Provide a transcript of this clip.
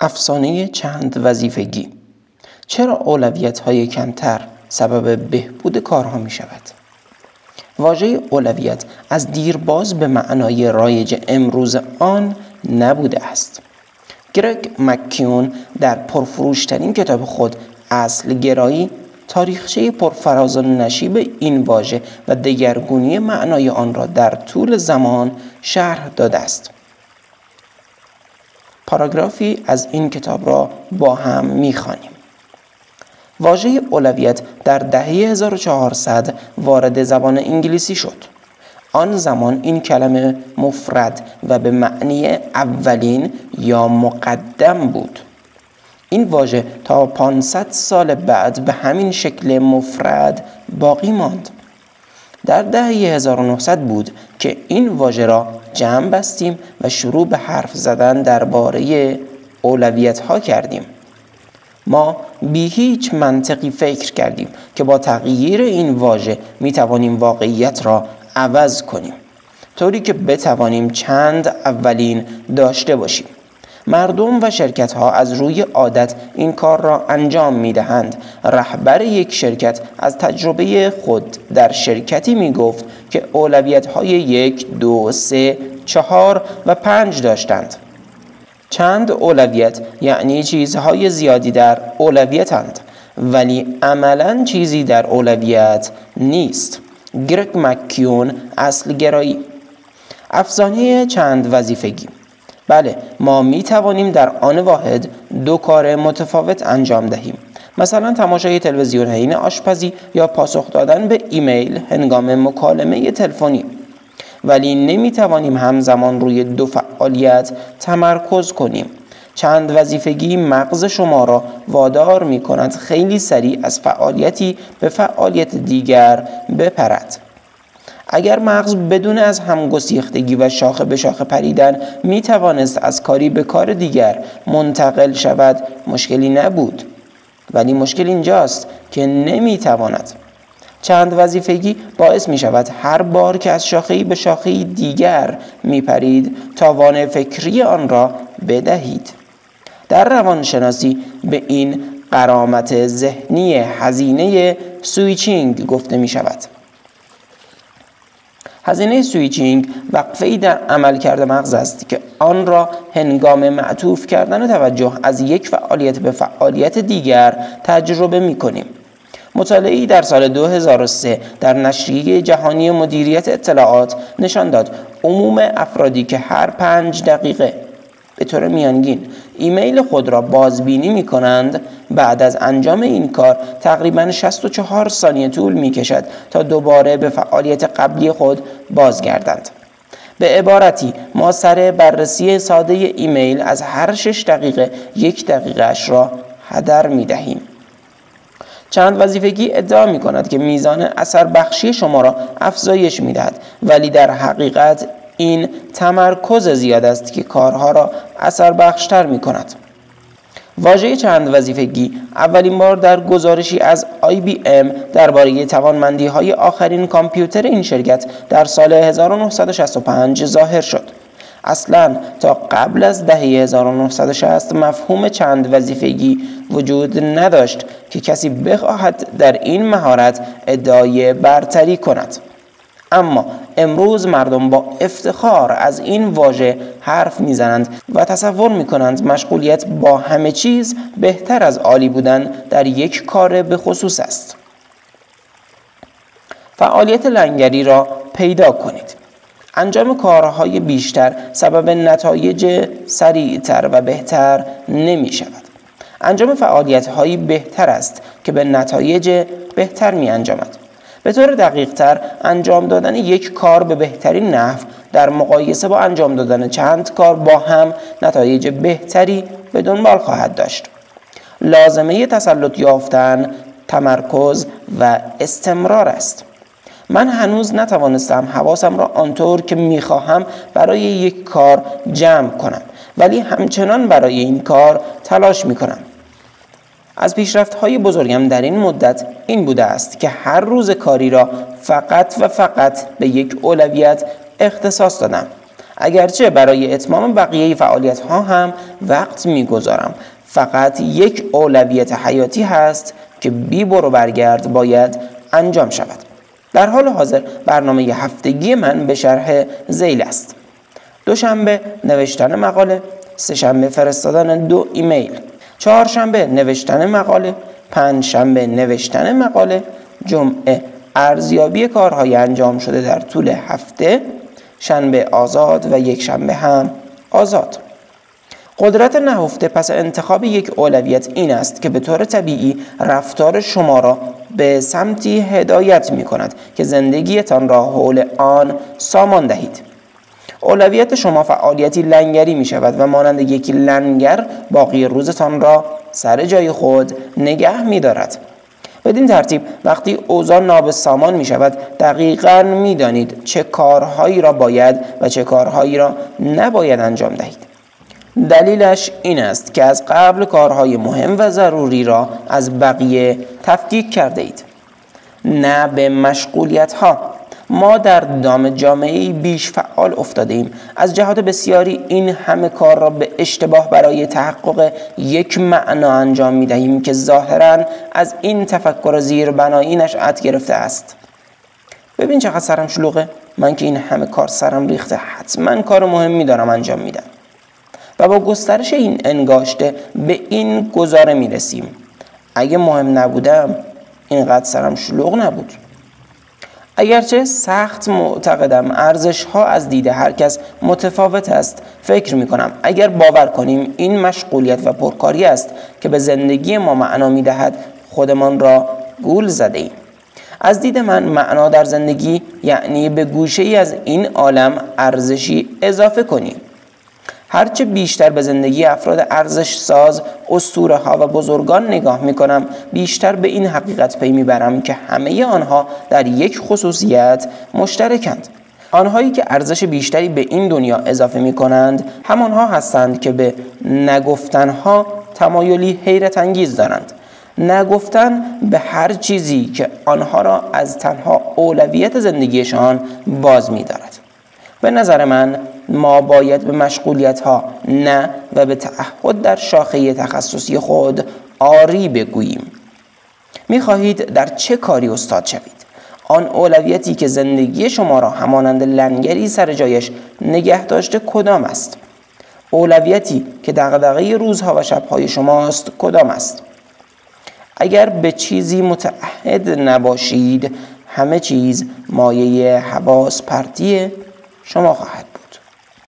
افسانه چند وظیفگی. چرا اولویت‌های کمتر سبب بهبود کارها می شود؟ واژه اولویت از دیرباز به معنای رایج امروز آن نبوده است. گرگ مکیون در پرفروشترین کتاب خود اصل گرایی تاریخچه پرفراز و نشیب این واژه و دگرگونی معنای آن را در طول زمان شرح داده است. پاراگرافی از این کتاب را با هم می‌خوانیم. واژه اولویت در دهه 1400 وارد زبان انگلیسی شد. آن زمان این کلمه مفرد و به معنی اولین یا مقدم بود. این واژه تا 500 سال بعد به همین شکل مفرد باقی ماند. در دهه 1900 بود که این واژه را جمع بستیم و شروع به حرف زدن درباره اولویت‌ها کردیم. ما بی هیچ منطقی فکر کردیم که با تغییر این واژه می توانیم واقعیت را عوض کنیم، طوری که بتوانیم چند اولین داشته باشیم. مردم و شرکت ها از روی عادت این کار را انجام می دهند. رهبر یک شرکت از تجربه خود در شرکتی می گفت که اولویت های 1، 2، 3، 4 و 5 داشتند. چند اولویت یعنی چیزهای زیادی در اولویتند، ولی عملاً چیزی در اولویت نیست. گرگ مکیون، اصل گرایی. افسانه چند وظیفگی. بله، ما می توانیم در آن واحد 2 کار متفاوت انجام دهیم. مثلا تماشای تلویزیون حین آشپزی یا پاسخ دادن به ایمیل هنگام مکالمه تلفنی. ولی نمی توانیم همزمان روی 2 فعالیت تمرکز کنیم. چند وظیفگی مغز شما را وادار می کند خیلی سریع از فعالیتی به فعالیت دیگر بپرد. اگر مغز بدون از همگسیختگی و شاخه به شاخه پریدن می توانست از کاری به کار دیگر منتقل شود، مشکلی نبود. ولی مشکل اینجاست که نمی تواند. چند وظیفگی باعث می شود هر بار که از شاخه‌ای به شاخه‌ای دیگر می پرید توان فکری آن را بدهید. در روانشناسی به این غرامت ذهنی هزینه سویچینگ گفته می شود. هزینه سویچینگ وقفه‌ای در عملکرد مغز است که آن را هنگام معطوف کردن توجه از یک فعالیت به فعالیت دیگر تجربه می کنیم. مطالعه‌ای در سال 2003 در نشریه جهانی مدیریت اطلاعات نشان داد عموم افرادی که هر 5 دقیقه به طور میانگین ایمیل خود را بازبینی می کنند، بعد از انجام این کار تقریباً 64 ثانیه طول می کشد تا دوباره به فعالیت قبلی خود بازگردند. به عبارتی ما سر بررسی ساده ایمیل از هر 6 دقیقه 1 دقیقه اش را هدر می دهیم. چند وظیفگی ادعا می کند که میزان اثر بخشی شما را افزایش می دهد، ولی در حقیقت این تمرکز زیاد است که کارها را اثر بخشتر می کند. واژه چند وظیفگی اولین بار در گزارشی از IBM درباره توانمندی‌های آخرین کامپیوتر این شرکت در سال 1965 ظاهر شد. اصلاً تا قبل از دهه 1960 مفهوم چند وظیفگی وجود نداشت که کسی بخواهد در این مهارت ادعای برتری کند. اما امروز مردم با افتخار از این واژه حرف میزنند و تصور میکنند مشغولیت با همه چیز بهتر از عالی بودن در یک کار به خصوص است. فعالیت لنگری را پیدا کنید. انجام کارهای بیشتر سبب نتایج سریعتر و بهتر نمی شود. انجام فعالیت‌های بهتر است که به نتایج بهتر می انجامد. به طور دقیق تر انجام دادن یک کار به بهترین نحو در مقایسه با انجام دادن چند کار با هم نتایج بهتری به دنبال خواهد داشت. لازمه تسلط یافتن تمرکز و استمرار است. من هنوز نتوانستم حواسم را آنطور که میخواهم برای یک کار جمع کنم، ولی همچنان برای این کار تلاش میکنم. از پیشرفت‌های بزرگم در این مدت این بوده است که هر روز کاری را فقط و فقط به یک اولویت اختصاص دادم. اگرچه برای اتمام بقیه فعالیت ها هم وقت میگذارم، فقط یک اولویت حیاتی هست که بی برو برگرد باید انجام شود. در حال حاضر برنامه هفتگی من به شرح ذیل است: دوشنبه نوشتن مقاله، سه‌شنبه فرستادن 2 ایمیل، چهارشنبه نوشتن مقاله، پنجشنبه نوشتن مقاله، جمعه ارزیابی کارهای انجام شده در طول هفته، شنبه آزاد و یک شنبه هم آزاد. قدرت نهفته پس انتخاب یک اولویت این است که به طور طبیعی رفتار شما را به سمتی هدایت می کند که زندگیتان را حول آن سامان دهید. اولویت شما فعالیتی لنگری می شود و مانند یک لنگر باقی روزتان را سر جای خود نگه می دارد. بدین ترتیب وقتی اوضاع نابسامان می شود دقیقاً می دانید چه کارهایی را باید و چه کارهایی را نباید انجام دهید. دلیلش این است که از قبل کارهای مهم و ضروری را از بقیه تفکیک کرده اید. نه به مشغولیت ها. ما در دام جامعه‌ای بیش فعال افتاده ایم. از جهات بسیاری این همه کار را به اشتباه برای تحقق یک معنا انجام می دهیم که ظاهراً از این تفکر زیربنایی نشأت گرفته است. ببین چقدر سرم شلوغه. من که این همه کار سرم ریخته حتما کار مهمی دارم انجام میدم. و با گسترش این انگاشته به این گزاره می رسیم: اگه مهم نبودم اینقدر سرم شلوغ نبود. اگرچه سخت معتقدم ارزش ها از دید هر کس متفاوت است، فکر می کنم اگر باور کنیم این مشغولیت و پرکاری است که به زندگی ما معنا می دهد، خودمان را گول زده ایم. از دید من معنا در زندگی یعنی به گوشه ای از این عالم ارزشی اضافه کنیم. هرچه بیشتر به زندگی افراد ارزش ساز، اسطوره ها و بزرگان نگاه می کنم، بیشتر به این حقیقت پی می برم که همه آنها در یک خصوصیت مشترکند. آنهایی که ارزش بیشتری به این دنیا اضافه می کنند همانها هستند که به نگفتنها تمایلی حیرت انگیز دارند. نگفتن به هر چیزی که آنها را از تنها اولویت زندگیشان باز می دارد. به نظر من ما باید به مشغولیت ها نه و به تعهد در شاخه تخصصی خود آری بگوییم. می خواهید در چه کاری استاد شوید؟ آن اولویتی که زندگی شما را همانند لنگری سر جایش نگه داشته کدام است؟ اولویتی که دغدغه روزها و شبهای شماست کدام است؟ اگر به چیزی متعهد نباشید همه چیز مایه حواس پرتی شما خواهد